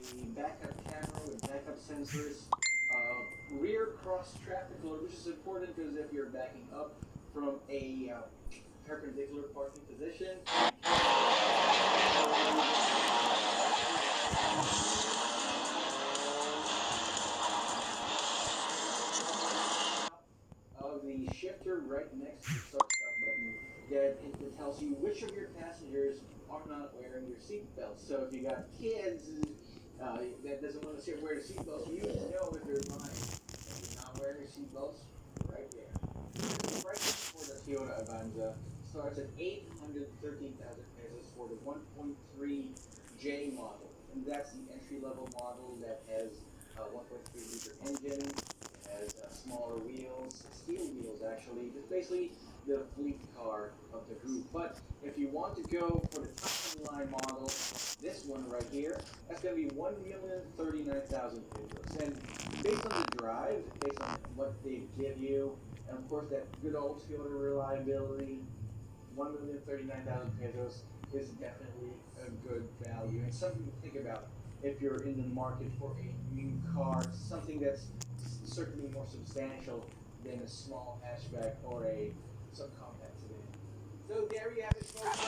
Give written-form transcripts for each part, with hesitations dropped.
a backup camera with backup sensors, rear cross traffic alert, which is important because if you're backing up from a perpendicular parking position, of the shifter right next to the start button that it tells you which of your passengers are not wearing your seatbelts. So if you got kids that doesn't want to wear the seatbelts, you know if you're behind and you're not wearing your seatbelts right there. The price for the Toyota Avanza starts at 813,000 pesos for the 1.3J model, and that's the entry level model that has a 1.3 liter engine. It has smaller wheels, steel wheels actually. It's basically the fleet car of the group. But if you want to go for the top of the line model, this one right here, that's going to be 1,039,000 pesos. And based on the drive, based on what they give you, and of course that good old Toyota reliability, 1,039,000 pesos is definitely a good value and something to think about if you're in the market for a new car, something that's certainly more substantial than a small hatchback or a subcompact sedan. So there you have it, folks.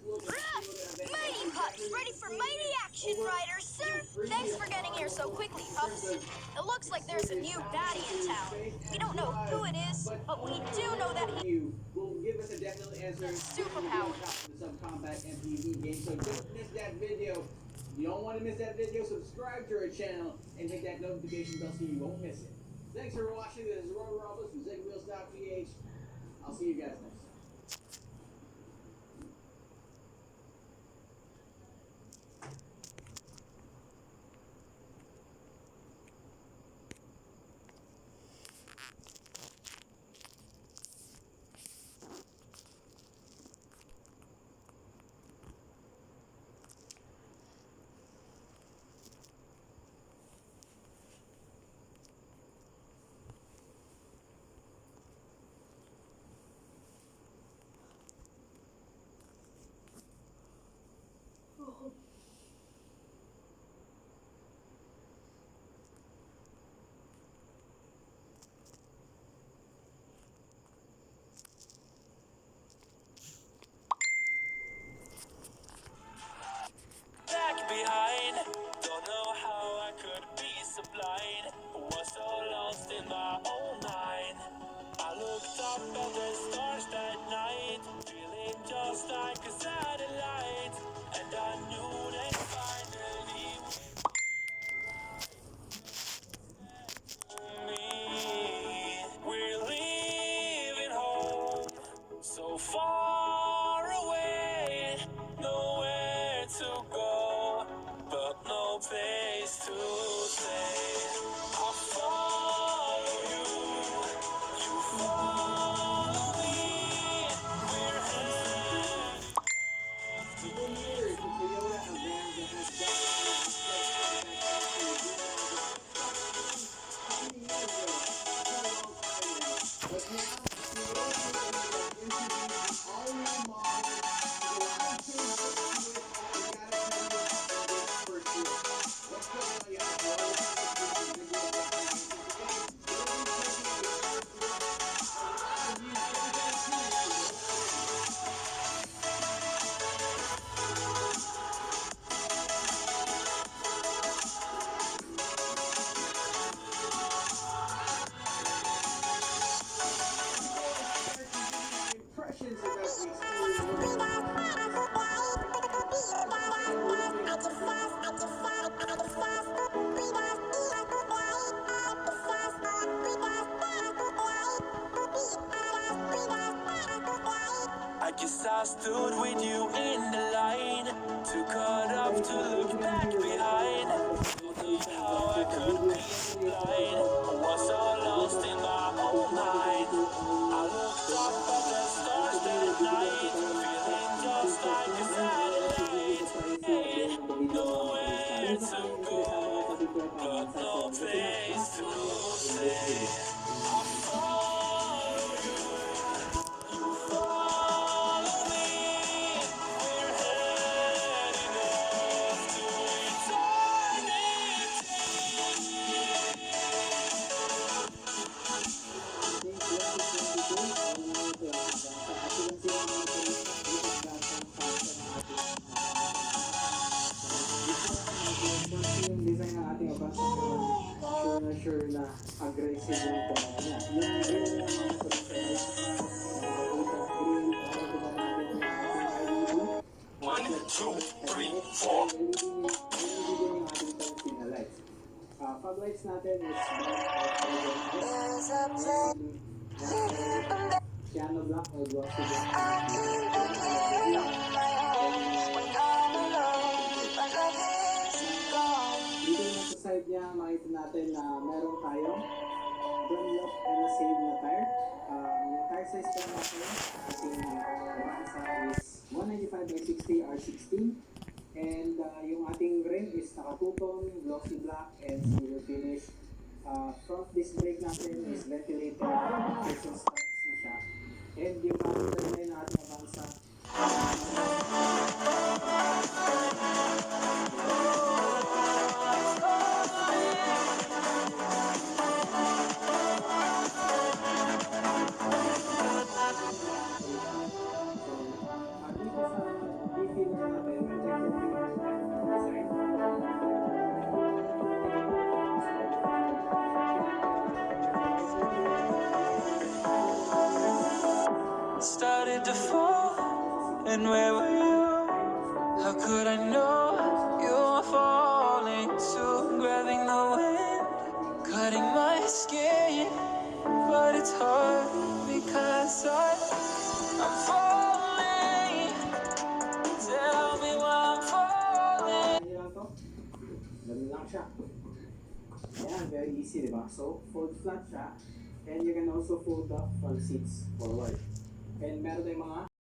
First look at the Toyota Mighty Avanza. Pups, ready for mighty action, riders, sir! Thanks for getting here so quickly, Pups. It looks like there's a new baddie in town. We don't know who it is, but we do know that you will give us a definite answer. he's superpowered. The subcompact MPV game. So don't miss that video. You don't want to miss that video. Subscribe to our channel and hit that notification bell so you won't miss it. Thanks for watching. This is Roy Robles from ZigWheels.ph. I'll see you guys next time. Back behind, don't know how I could be so blind. Was so lost in my own mind. I looked up at the stars that night, feeling just like a satellite. And I knew that finally me. We're leaving home, so far away, nowhere to go, but no place to stay. I follow you, you follow me. We're headed. For years, the Toyota Avanza has dominated how many years ago? It's been a long time now. But now, Toyota has introduced the all-new model. There's a lot of things to it. I gotta tell you about this first year. Let's go tell you how all the impressions about the I guess I stood with you in the line, too caught up to look back behind. Don't know how I could be so blind. I was so lost in my own mind. I looked up at the stars that night, feeling just like a satellite. Hey, nowhere to go, but no place to stay. I follow you, you follow me. We're heading off to eternity. ating abasa sure na aggressive yung tumama niya. Yung green na mga sunset, green, para diba natin yung ating LED. 1, 2, 3, 4. LED din yung ating turn signal lights. Fog lights natin is piano black or glossy black. Dito naman sa side niya, makita natin na meron tayong Dunlop and a save na tire. Yung tire size po natin, ating Avanza is 195 by 60 R16. And yung ating rim is naka-two-tone, glossy black, and silver finish. Front disc brake natin is ventilated, piston stops na siya. And yung turn na ating Avanza, Started to fall, and where were you? How could I know you were falling too? Grabbing the wind, cutting my skin, but it's hard because I'm falling. Tell me why I'm falling. ano lang to? Ganun lang siya. Ayan, very easy, di ba? So, fold flat siya. And you can also fold the front seats forward. And meron tayong mga